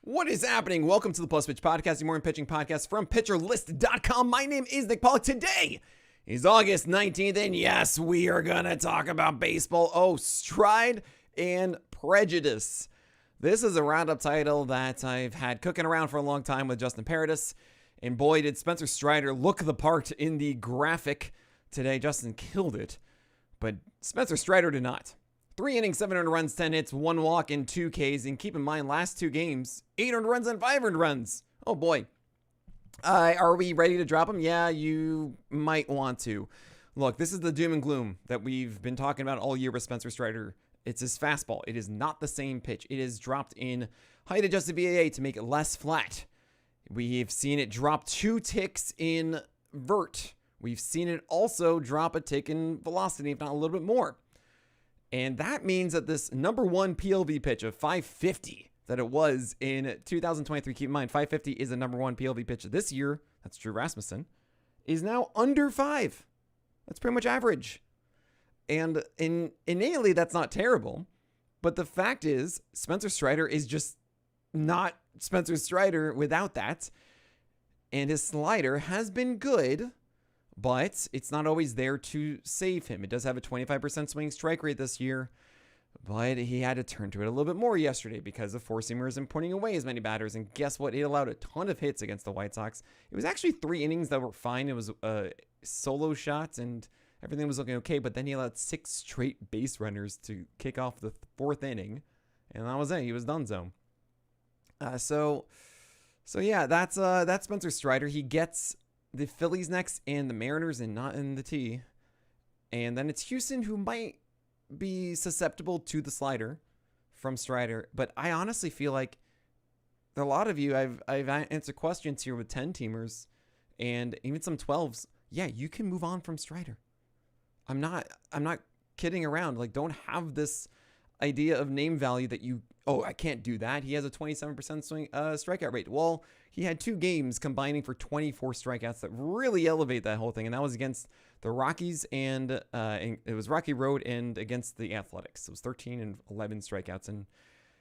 What is happening? Welcome to the Plus Pitch Podcast, your morning pitching podcast from PitcherList.com. My name is Nick Pollack. Today is August 19th, and yes, we are going to talk about baseball. Oh, Stride and Prejudice. This is a roundup title that I've had cooking around for a long time with Justin Paradis, and boy, did Spencer Strider look the part in the graphic today. Justin killed it, but Spencer Strider did not. 3 innings, 700 runs, 10 hits, 1 walk, and 2 Ks. And keep in mind, last 2 games, 800 runs and 500 runs. Oh boy. Are we ready to drop him? Yeah, you might want to. Look, this is the doom and gloom that we've been talking about all year with Spencer Strider. It's his fastball. It is not the same pitch. It is dropped in height adjusted VAA to make it less flat. We've seen it drop 2 ticks in vert. We've seen it also drop a tick in velocity, if not a little bit more. And that means that this number 1 PLV pitch of 550 that it was in 2023, keep in mind, 550 is the number 1 PLV pitch this year, that's Drew Rasmussen, is now under 5. That's pretty much average. And innately, that's not terrible. But the fact is, Spencer Strider is just not Spencer Strider without that. And his slider has been good, but it's not always there to save him. It does have a 25% swing strike rate this year, but he had to turn to it a little bit more yesterday because the four-seamer isn't pointing away as many batters. And guess what? It allowed a ton of hits against the White Sox. It was actually 3 innings that were fine. It was solo shots and everything was looking okay, but then he allowed 6 straight base runners to kick off the 4th inning, and that was it. He was donezo. So yeah, that's Spencer Strider. He gets the Phillies next and the Mariners and not in the T. And then it's Houston who might be susceptible to the slider from Strider. But I honestly feel like a lot of you, I've answered questions here with 10-teamers and even some 12s. Yeah, you can move on from Strider. I'm not kidding around. Like, don't have this idea of name value that I can't do that. He has a 27% swing strikeout rate. Well, he had 2 games combining for 24 strikeouts that really elevate that whole thing, and that was against the Rockies and it was Rocky Road and against the Athletics. It was 13 and 11 strikeouts, and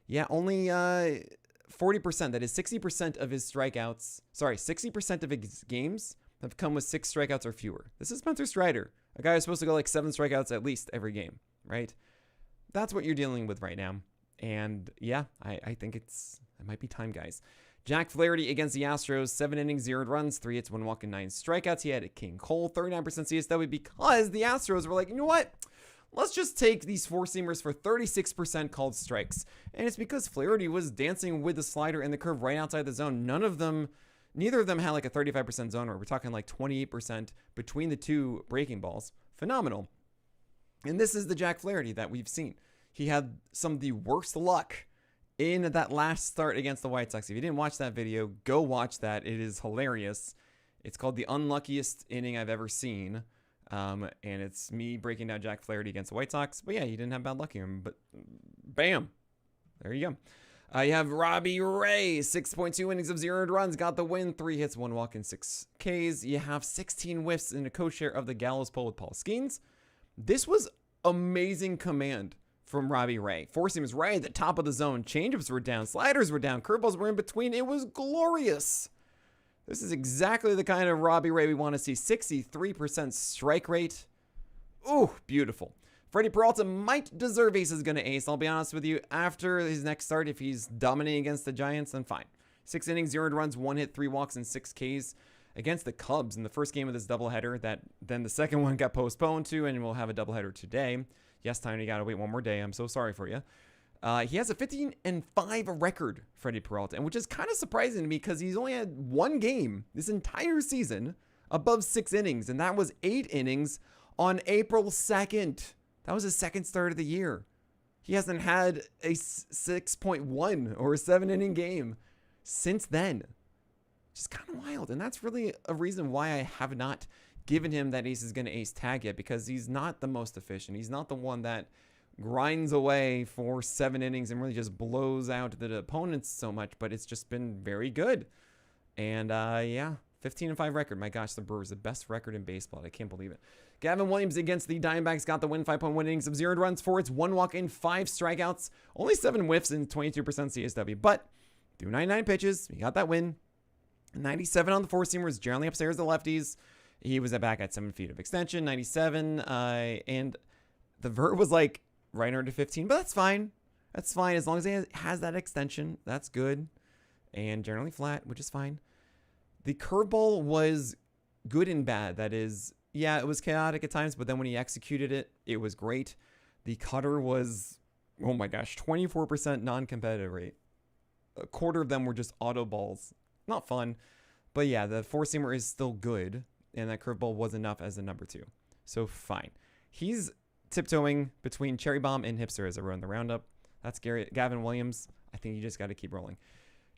yeah, only 40%. That is 60% of his strikeouts. Sorry, 60% of his games have come with 6 strikeouts or fewer. This is Spencer Strider, a guy who's supposed to go like 7 strikeouts at least every game, right? That's what you're dealing with right now. And yeah, I think it might be time, guys. Jack Flaherty against the Astros, 7 innings, 0 runs, 3 hits, 1 walk, and 9 strikeouts. He had a King Cole, 39% CSW because the Astros were like, you know what? Let's just take these 4-seamers for 36% called strikes. And it's because Flaherty was dancing with the slider and the curve right outside the zone. Neither of them had like a 35% zone, or we're talking like 28% between the 2 breaking balls. Phenomenal. And this is the Jack Flaherty that we've seen. He had some of the worst luck in that last start against the White Sox. If you didn't watch that video, go watch that. It is hilarious. It's called the unluckiest inning I've ever seen. And it's me breaking down Jack Flaherty against the White Sox. But yeah, he didn't have bad luck here. But bam. There you go. You have Robbie Ray, 6.2 innings of 0 runs, got the win, 3 hits, 1 walk, and 6 Ks. You have 16 whiffs in a co-share of the Gallows pole with Paul Skeens. This was amazing command from Robbie Ray. 4-seamers right at the top of the zone. Changeups were down. Sliders were down. Curveballs were in between. It was glorious. This is exactly the kind of Robbie Ray we want to see. 63% strike rate. Ooh, beautiful. Freddie Peralta might deserve ace is going to ace. I'll be honest with you. After his next start, if he's dominating against the Giants, then fine. 6 innings, 0 runs, 1 hit, 3 walks, and 6 Ks against the Cubs in the first game of this doubleheader that then the second one got postponed to, and we'll have a doubleheader today. Yes, Tiny, you got to wait one more day. I'm so sorry for you. He has a 15-5 record, Freddie Peralta, and which is kind of surprising to me because he's only had 1 game this entire season above 6 innings, and that was 8 innings on April 2nd. That was his second start of the year. He hasn't had a 6.1 or a 7-inning game since then. Just kind of wild, and that's really a reason why I have not given him that ace is going to ace tag yet, because he's not the most efficient. He's not the one that grinds away for 7 innings and really just blows out the opponents so much, but it's just been very good. And yeah, 15-5 record. My gosh, the Brewers, the best record in baseball. I can't believe it. Gavin Williams against the Diamondbacks got the win, 5.1 innings of 0 runs, 4 hits, 1 walk, and 5 strikeouts. Only 7 whiffs and 22% CSW. But through 99 pitches. He got that win. 97 on the four-seamers, generally upstairs the lefties. He was back at 7 feet of extension, 97. And the vert was like right under 15, but that's fine. That's fine. As long as he has that extension, that's good. And generally flat, which is fine. The curveball was good and bad. That is, yeah, it was chaotic at times, but then when he executed it, it was great. The cutter was, oh my gosh, 24% non-competitive rate. A quarter of them were just auto balls. Not fun. But yeah, the four-seamer is still good, and that curveball was enough as a number 2. So fine. He's tiptoeing between Cherry Bomb and Hipster as I run the roundup. That's Gavin Williams. I think you just got to keep rolling.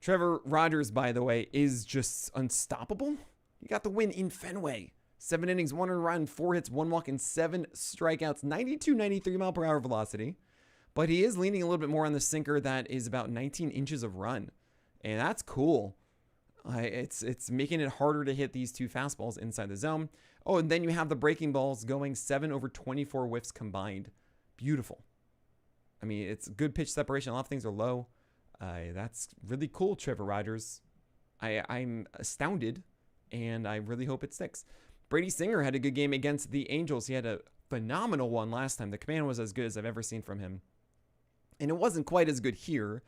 Trevor Rogers, by the way, is just unstoppable. He got the win in Fenway. 7 innings, 1 earned run, 4 hits, 1 walk, and 7 strikeouts. 92, 93 mile per hour velocity. But he is leaning a little bit more on the sinker that is about 19 inches of run. And that's cool. It's making it harder to hit these 2 fastballs inside the zone. Oh, and then you have the breaking balls going 7 over 24 whiffs combined. Beautiful. I mean, it's good pitch separation. A lot of things are low. That's really cool, Trevor Rogers. I'm astounded, and I really hope it sticks. Brady Singer had a good game against the Angels. He had a phenomenal one last time. The command was as good as I've ever seen from him. And it wasn't quite as good here,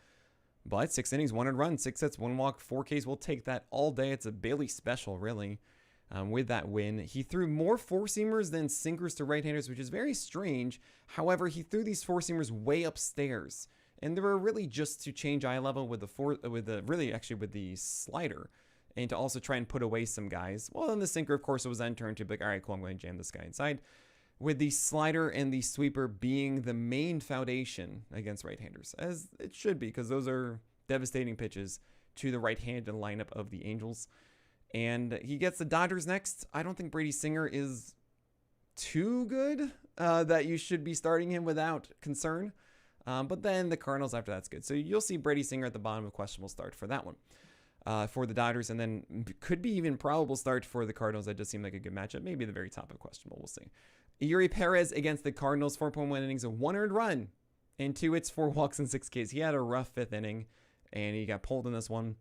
but 6 innings, 1 earned run, 6 hits, 1 walk, 4 Ks. We'll take that all day. It's a Bailey special, really, with that win. He threw more four-seamers than sinkers to right-handers, which is very strange. However, he threw these four-seamers way upstairs, and they were really just to change eye level with the slider, and to also try and put away some guys. Well, then the sinker, of course, it was then turned to be like, all right, cool, I'm going to jam this guy inside. With the slider and the sweeper being the main foundation against right-handers, as it should be, because those are devastating pitches to the right-handed lineup of the Angels. And he gets the Dodgers next. I don't think Brady Singer is too good that you should be starting him without concern. But then the Cardinals after that's good. So you'll see Brady Singer at the bottom of questionable start for that one. For the Dodgers, and then could be even probable start for the Cardinals. That does seem like a good matchup. Maybe the very top of questionable. We'll see. Yuri Perez against the Cardinals, 4.1 innings, a 1 earned run, and 2 hits, 4 walks, and 6 Ks. He had a rough 5th inning, and he got pulled in this one.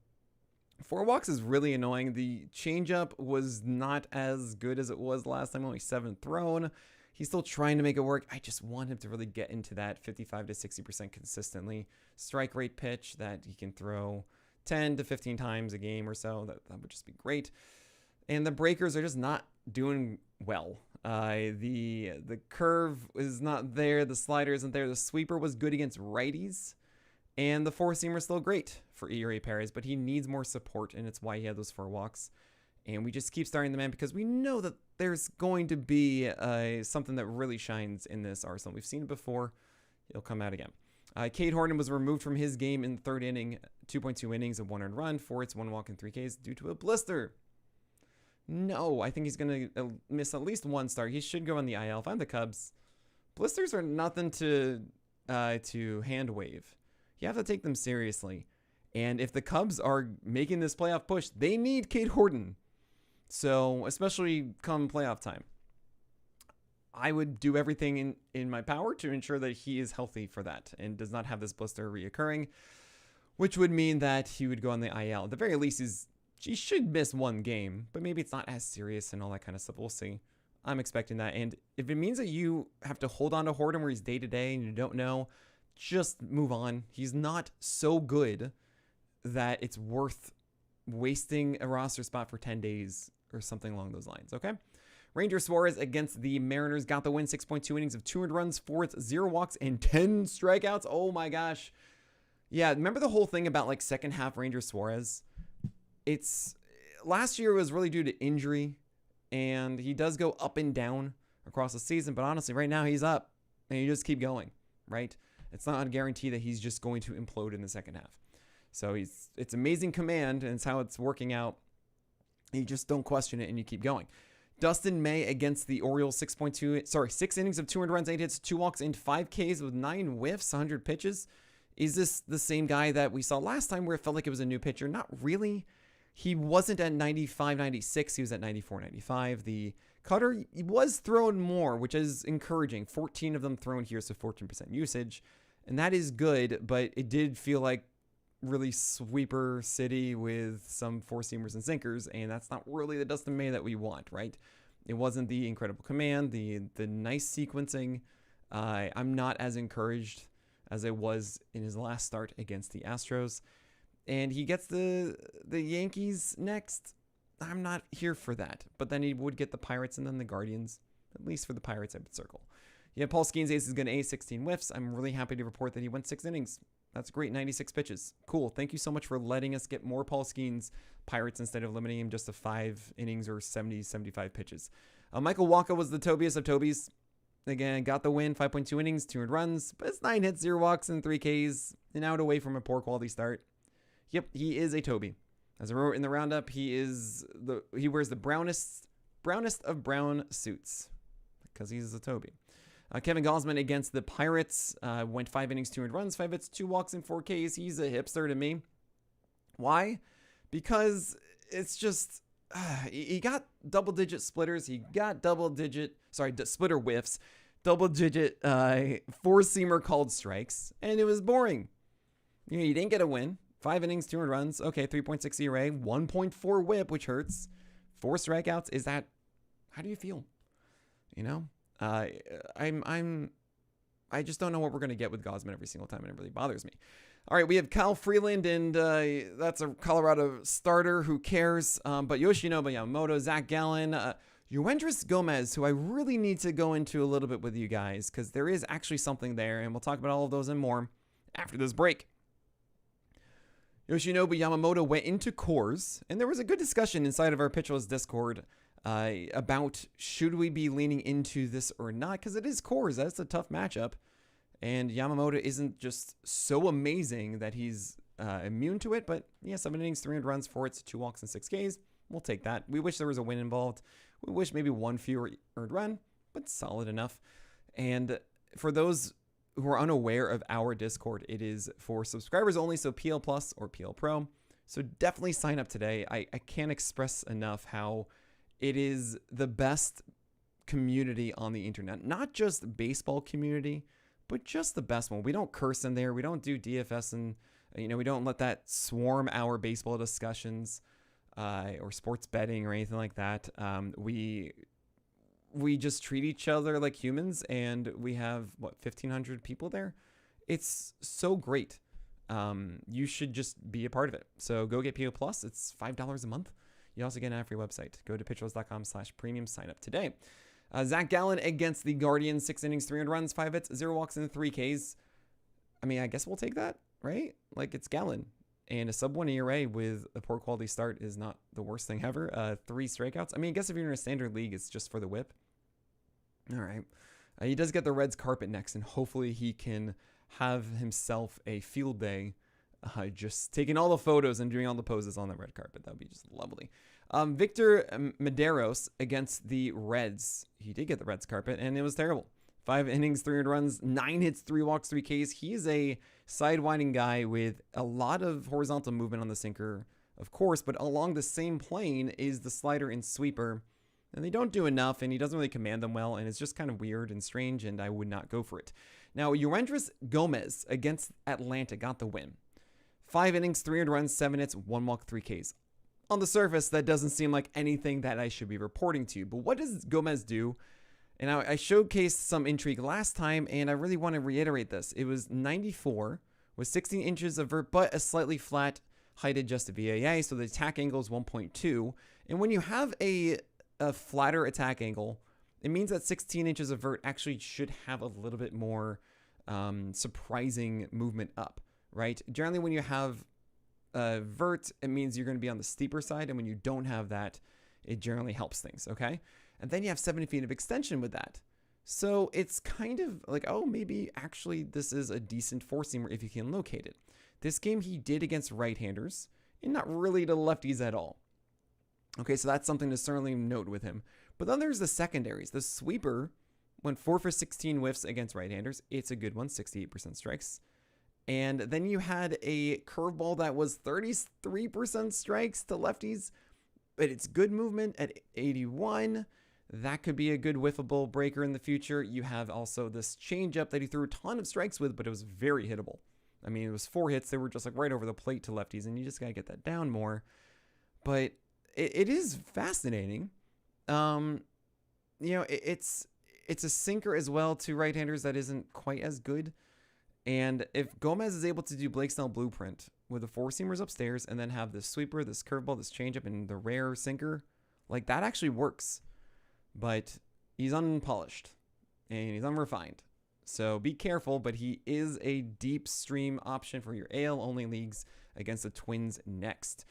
4 walks is really annoying. The changeup was not as good as it was last time, only 7 thrown. He's still trying to make it work. I just want him to really get into that 55 to 60% consistently. Strike rate pitch that he can throw 10 to 15 times a game or so. That would just be great. And the breakers are just not doing well. The curve is not there. The slider isn't there. The sweeper was good against righties. And the four-seamer is still great for Yuri Perez, but he needs more support, and it's why he had those 4 walks. And we just keep starting the man because we know that there's going to be something that really shines in this arsenal. We've seen it before. It'll come out again. Cade Horton was removed from his game in the 3rd inning, 2.2 innings of 1 earned run, 4 hits, 1 walk, and 3 Ks due to a blister. No, I think he's going to miss at least 1 start. He should go on the IL. If I'm the Cubs, blisters are nothing to hand wave. You have to take them seriously. And if the Cubs are making this playoff push, they need Cade Horton. So, especially come playoff time, I would do everything in my power to ensure that he is healthy for that and does not have this blister reoccurring, which would mean that he would go on the IL. At the very least, he should miss 1 game, but maybe it's not as serious and all that kind of stuff. We'll see. I'm expecting that. And if it means that you have to hold on to Horton where he's day-to-day and you don't know, just move on. He's not so good that it's worth wasting a roster spot for 10 days or something along those lines, okay? Ranger Suarez against the Mariners got the win, 6.2 innings of 200 runs, 4 hits, 0 walks, and 10 strikeouts. Oh my gosh. Yeah, remember the whole thing about like second half Ranger Suarez? It's last year was really due to injury, and he does go up and down across the season, but honestly, right now he's up, and you just keep going, right? It's not a guarantee that he's just going to implode in the second half. So it's amazing command, and it's how it's working out. You just don't question it, and you keep going. Dustin May against the Orioles, 6 innings of 200 runs, 8 hits, 2 walks, and 5 Ks with 9 whiffs, 100 pitches. Is this the same guy that we saw last time where it felt like it was a new pitcher? Not really. He wasn't at 95, 96. He was at 94, 95. The cutter was thrown more, which is encouraging. 14 of them thrown here, so 14% usage. And that is good, but it did feel like really sweeper city with some four seamers and sinkers, and that's not really the Dustin May that we want, right? It wasn't the incredible command, the nice sequencing. I'm not as encouraged as I was in his last start against the Astros, and he gets the Yankees next. I'm not here for that, but then he would get the Pirates and then the Guardians. At least for the Pirates, I would circle. Yeah, Paul Skeens' ace is going to ace 16 whiffs. I'm really happy to report that he went 6 innings. That's great, 96 pitches. Cool. Thank you so much for letting us get more Paul Skeens Pirates instead of limiting him just to 5 innings or 70, 75 pitches. Michael Wacha was the Tobias of Tobies. Again, got the win, 5.2 innings, 200 runs, but it's 9 hits, 0 walks, and 3 Ks, and out away from a poor quality start. Yep, he is a Toby. As I wrote in the roundup, he wears the brownest of brown suits because he's a Toby. Kevin Gausman against the Pirates went 5 innings, 200 runs, 5 hits, 2 walks, and 4 Ks. He's a hipster to me. Why? Because it's just he got double-digit splitters. He got splitter whiffs, double-digit four-seamer called strikes, and it was boring. You didn't get a win. 5 innings, 200 runs. Okay, 3.6 ERA, 1.4 WHIP, which hurts. 4 strikeouts. Is that? How do you feel? I just don't know what we're going to get with Gausman every single time, and it really bothers me. All right, we have Kyle Freeland, and that's a Colorado starter. Who cares? But Yoshinobu Yamamoto, Zach Gallen, Yuendrys Gomez, who I really need to go into a little bit with you guys, because there is actually something there, and we'll talk about all of those and more after this break. Yoshinobu Yamamoto went into Coors, and there was a good discussion inside of our Pitch List Discord about should we be leaning into this or not, because it is Coors. That's a tough matchup, and Yamamoto isn't just so amazing that he's immune to it, but yeah, 7 innings, 300 runs, 4 hits, 2 walks, and 6 Ks. We'll take that. We wish there was a win involved. We wish maybe 1 fewer earned run, but solid enough. And for those who are unaware of our Discord, it is for subscribers only, so PL Plus or PL Pro. So definitely sign up today. I can't express enough how it is the best community on the internet. Not just baseball community, but just the best one. We don't curse in there. We don't do DFS, and we don't let that swarm our baseball discussions or sports betting or anything like that. We just treat each other like humans, and we have 1,500 people there. It's so great. You should just be a part of it. So go get PO Plus. It's $5 a month. You also get an ad free website. Go to pitcherlist.com/premium. Sign up today. Zach Gallen against the Guardians, 6 innings, 300 runs, 5 hits, 0 walks, and 3 Ks. I mean, I guess we'll take that, right? Like, it's Gallen. And a sub 1 ERA with a poor quality start is not the worst thing ever. 3 strikeouts. I mean, I guess if you're in a standard league, it's just for the whip. All right. He does get the Reds carpet next, and hopefully he can have himself a field day, just taking all the photos and doing all the poses on the red carpet. That would be just lovely. Victor Medeiros against the Reds. He did get the Reds carpet, and it was terrible. 5 innings, 300 runs, 9 hits, 3 walks, 3 Ks. He is a sidewinding guy with a lot of horizontal movement on the sinker, of course, but along the same plane is the slider and sweeper. And they don't do enough, and he doesn't really command them well, and it's just kind of weird and strange, and I would not go for it. Now, Yuendrys Gomez against Atlanta got the win. 5 innings, 300 runs, 7 hits, 1 walk, 3 Ks. On the surface, that doesn't seem like anything that I should be reporting to you, but what does Gomez do? And I showcased some intrigue last time, and I really want to reiterate this. It was 94 with 16 inches of vert, but a slightly flat height-adjusted VAA, so the attack angle is 1.2. And when you have a flatter attack angle, it means that 16 inches of vert actually should have a little bit more surprising movement up, right? Generally, when you have vert, it means you're going to be on the steeper side, and when you don't have that, it generally helps things, okay? And then you have 70 feet of extension with that. So it's kind of like, oh, maybe actually this is a decent four-seamer if you can locate it. This game he did against right-handers, and not really to lefties at all. Okay, so that's something to certainly note with him. But then there's the secondaries. The sweeper went 4 for 16 whiffs against right-handers. It's a good one, 68% strikes. And then you had a curveball that was 33% strikes to lefties, but it's good movement at 81. That could be a good whiffable breaker in the future. You have also this changeup that he threw a ton of strikes with, but it was very hittable. I mean, it was 4 hits. They were just like right over the plate to lefties, and you just got to get that down more. But it is fascinating. It's a sinker as well to right-handers that isn't quite as good. And if Gomez is able to do Blake Snell blueprint with the 4-seamers upstairs and then have this sweeper, this curveball, this changeup, and the rare sinker, like that actually works. But he's unpolished and he's unrefined. So be careful, but he is a deep stream option for your AL-only leagues against the Twins next.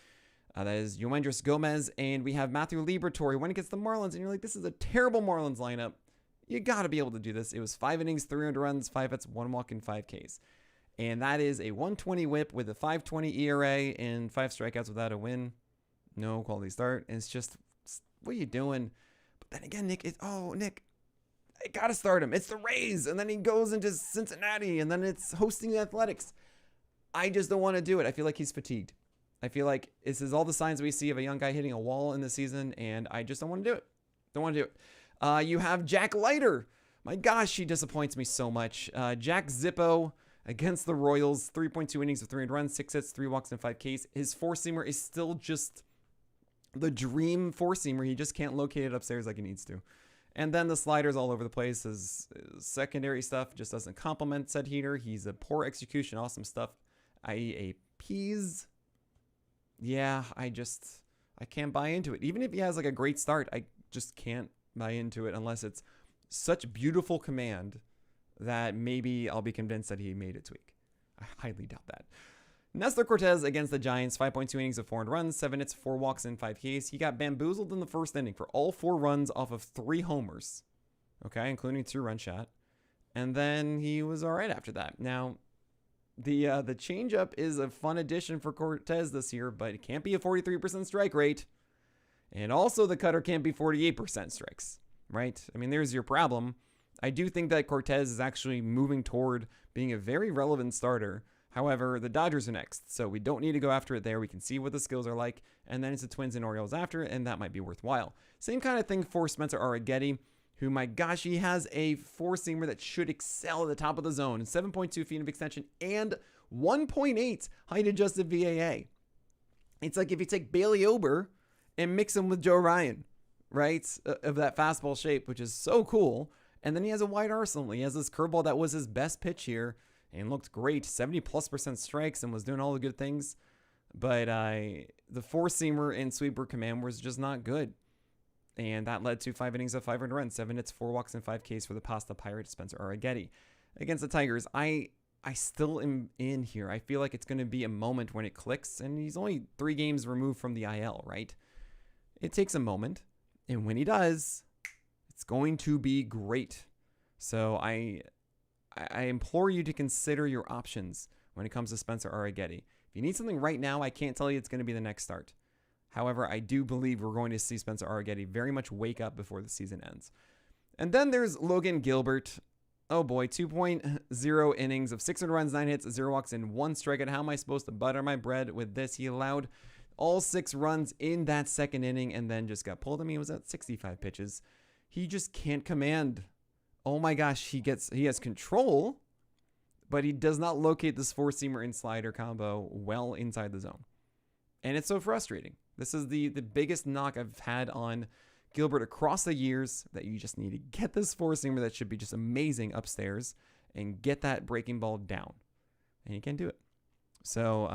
That is Yoendrys Gomez, and we have Matthew Liberatore when it gets the Marlins, and you're like, this is a terrible Marlins lineup. You got to be able to do this. It was 5 innings, 300 runs, 5 hits, 1 walk, and 5 Ks. And that is a 120 whip with a 5.20 ERA and 5 strikeouts without a win. No quality start. And it's just, what are you doing? But then again, Nick, I got to start him. It's the Rays. And then he goes into Cincinnati, and then it's hosting the Athletics. I just don't want to do it. I feel like he's fatigued. I feel like this is all the signs we see of a young guy hitting a wall in the season, and I just don't want to do it. Don't want to do it. You have Jack Leiter. My gosh, he disappoints me so much. Jack Zippo against the Royals, 3.2 innings of 300 runs, 6 hits, 3 walks, and 5 Ks. His 4-seamer is still just the dream 4-seamer. He just can't locate it upstairs like he needs to. And then the sliders all over the place. His secondary stuff just doesn't complement said heater. He's a poor execution, awesome stuff, i.e. a P's. Yeah, I can't buy into it. Even if he has like a great start, I just can't buy into it unless it's such beautiful command that maybe I'll be convinced that he made it tweak. I highly doubt that. Nestor Cortez against the Giants, 5.2 innings of 400 runs, 7 hits, 4 walks, and 5 Ks. He got bamboozled in the first inning for all 4 runs off of 3 homers, okay, including 2-run shot. And then he was all right after that. Now, the changeup is a fun addition for Cortez this year, but it can't be a 43% strike rate. And also the cutter can't be 48% strikes, right? I mean, there's your problem. I do think that Cortez is actually moving toward being a very relevant starter. However, the Dodgers are next, so we don't need to go after it there. We can see what the skills are like, and then it's the Twins and Orioles after, and that might be worthwhile. Same kind of thing for Spencer Arrighetti, who, my gosh, he has a 4-seamer that should excel at the top of the zone, 7.2 feet of extension, and 1.8 height-adjusted VAA. It's like if you take Bailey Ober and mix him with Joe Ryan, right, of that fastball shape, which is so cool, and then he has a wide arsenal. He has this curveball that was his best pitch here and looked great, 70+% strikes, and was doing all the good things, but the 4-seamer and sweeper command was just not good. And that led to 5 innings of 500 runs, 7 hits, 4 walks, and 5 Ks for the Pasta Pirate Spencer Arrighetti. Against the Tigers, I still am in here. I feel like it's going to be a moment when it clicks, and he's only 3 games removed from the IL, right? It takes a moment, and when he does, it's going to be great. So I implore you to consider your options when it comes to Spencer Arrighetti. If you need something right now, I can't tell you it's going to be the next start. However, I do believe we're going to see Spencer Arrighetti very much wake up before the season ends. And then there's Logan Gilbert. Oh boy, 2.0 innings of 600 runs, 9 hits, 0 walks, and 1 strikeout. How am I supposed to butter my bread with this? He allowed all 6 runs in that second inning and then just got pulled. I mean, it was at 65 pitches. He just can't command. Oh my gosh, he has control, but he does not locate this 4-seamer and slider combo well inside the zone. And it's so frustrating. This is the biggest knock I've had on Gilbert across the years, that you just need to get this 4-seamer that should be just amazing upstairs and get that breaking ball down. And he can't do it. So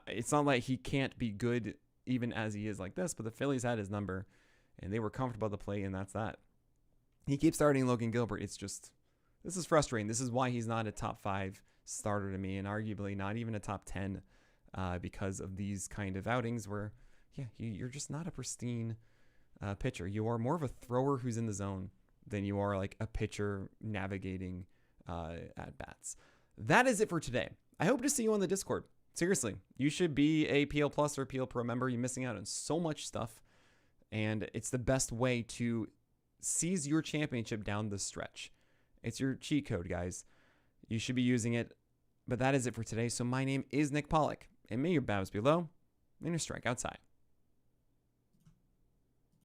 it's not like he can't be good even as he is like this, but the Phillies had his number and they were comfortable at the plate, and that's that. He keeps starting Logan Gilbert. It's just, this is frustrating. This is why he's not a top 5 starter to me, and arguably not even a top 10 because of these kind of outings where, yeah, you're just not a pristine pitcher. You are more of a thrower who's in the zone than you are like a pitcher navigating at bats. That is it for today. I hope to see you on the Discord. Seriously, you should be a PL Plus or PL Pro member. You're missing out on so much stuff, and it's the best way to seize your championship down the stretch. It's your cheat code, guys. You should be using it. But that is it for today. So my name is Nick Pollack, and may your bows be low and your strikeouts high.